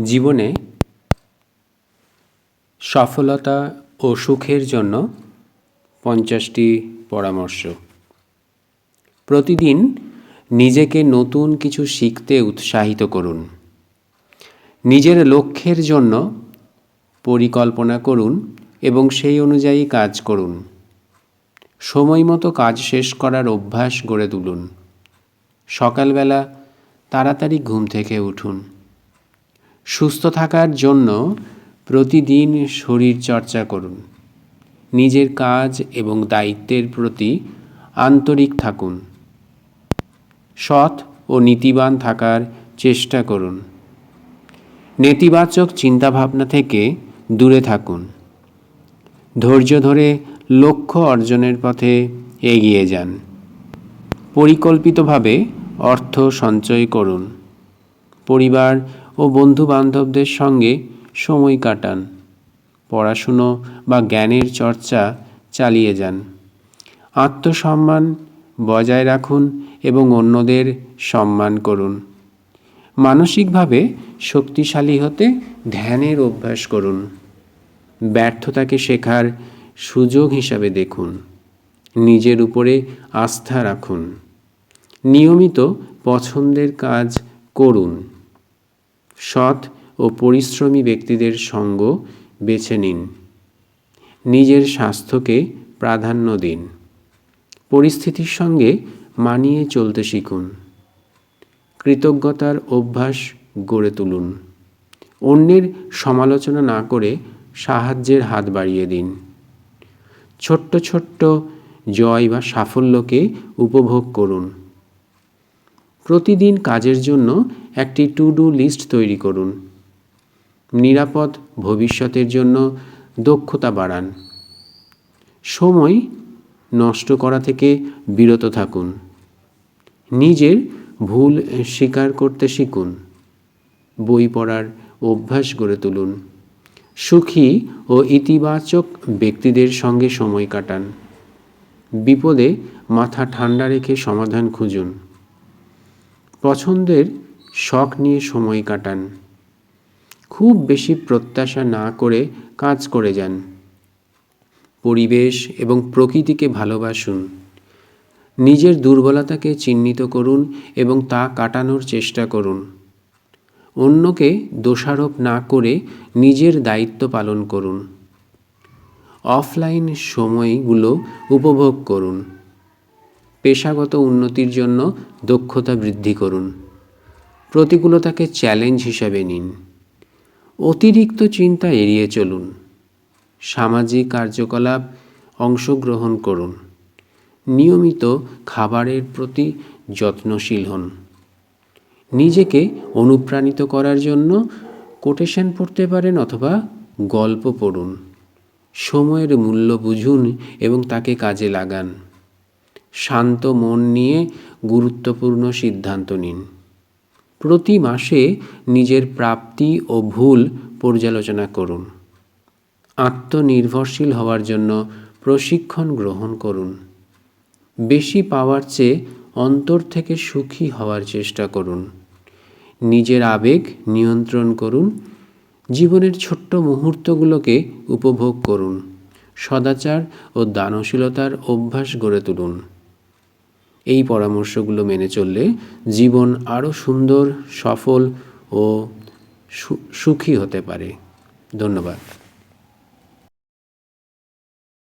জীবনে সফলতা ও সুখের জন্য 50টি পরামর্শ। প্রতিদিন নিজেকে নতুন কিছু শিখতে উৎসাহিত করুন। নিজের লক্ষ্যের জন্য পরিকল্পনা করুন এবং সেই অনুযায়ী কাজ করুন। সময়মতো কাজ শেষ করার অভ্যাস গড়ে তুলুন। সকালবেলা তাড়াতাড়ি ঘুম থেকে উঠুন। সুস্থ থাকার জন্য প্রতিদিন শরীর চর্চা করুন। নিজের কাজ এবং দায়িত্বের প্রতি আন্তরিক থাকুন। সৎ ও নীতিবান থাকার চেষ্টা করুন। নেতিবাচক চিন্তাভাবনা থেকে দূরে থাকুন। ধৈর্য ধরে লক্ষ্য অর্জনের পথে এগিয়ে যান। পরিকল্পিতভাবে অর্থ সঞ্চয় করুন। পরিবার ও বন্ধু-বান্ধবদের সঙ্গে সময় কাটান। পড়াশুনো বা জ্ঞানের চর্চা চালিয়ে যান। আত্মসম্মান বজায় রাখুন এবং অন্যদের সম্মান করুন। মানসিকভাবে শক্তিশালী হতে ধ্যানের অভ্যাস করুন। ব্যর্থতাকে শেখার সুযোগ হিসাবে দেখুন। নিজের উপরে আস্থা রাখুন। নিয়মিত পছন্দের কাজ করুন। সৎ ও পরিশ্রমী ব্যক্তিদের সঙ্গ বেছে নিন। নিজের স্বাস্থ্যকে প্রাধান্য দিন। পরিস্থিতির সঙ্গে মানিয়ে চলতে শিখুন। কৃতজ্ঞতার অভ্যাস গড়ে তুলুন। অন্যের সমালোচনা না করে সাহায্যের হাত বাড়িয়ে দিন। ছোট্ট ছোট্ট জয় বা সাফল্যকে উপভোগ করুন। প্রতিদিন কাজের জন্য একটি টু ডু লিস্ট তৈরি করুন। নিরাপদ ভবিষ্যতের জন্য দক্ষতা বাড়ান। সময় নষ্ট করা থেকে বিরত থাকুন। নিজের ভুল স্বীকার করতে শিখুন। বই পড়ার অভ্যাস গড়ে তুলুন। সুখী ও ইতিবাচক ব্যক্তিদের সঙ্গে সময় কাটান। বিপদে মাথা ঠান্ডা রেখে সমাধান খুঁজুন। পছন্দের শখ নিয়ে সময় কাটান। খুব বেশি প্রত্যাশা না করে কাজ করে যান। পরিবেশ এবং প্রকৃতিকে ভালোবাসুন। নিজের দুর্বলতাকে চিহ্নিত করুন এবং তা কাটানোর চেষ্টা করুন। অন্যকে দোষারোপ না করে নিজের দায়িত্ব পালন করুন। অফলাইন সময়গুলো উপভোগ করুন। পেশাগত উন্নতির জন্য দক্ষতা বৃদ্ধি করুন। প্রতিকূলতাকে চ্যালেঞ্জ হিসাবে নিন। অতিরিক্ত চিন্তা এড়িয়ে চলুন। সামাজিক কার্যকলাপ অংশগ্রহণ করুন। নিয়মিত খাবারের প্রতি যত্নশীল হন। নিজেকে অনুপ্রাণিত করার জন্য কোটেশন পড়তে পারেন অথবা গল্প পড়ুন। সময়ের মূল্য বুঝুন এবং তাকে কাজে লাগান। শান্ত মন নিয়ে গুরুত্বপূর্ণ সিদ্ধান্ত নিন। প্রতি মাসে নিজের প্রাপ্তি ও ভুল পর্যালোচনা করুন। আত্মনির্ভরশীল হওয়ার জন্য প্রশিক্ষণ গ্রহণ করুন। বেশি পাওয়ার চেয়ে অন্তর থেকে সুখী হওয়ার চেষ্টা করুন। নিজের আবেগ নিয়ন্ত্রণ করুন। জীবনের ছোট্ট মুহূর্তগুলোকে উপভোগ করুন। সদাচার ও দানশীলতার অভ্যাস গড়ে তুলুন। এই পরামর্শগুলো মেনে চললে জীবন আরও সুন্দর, সফল ও সুখী হতে পারে। ধন্যবাদ।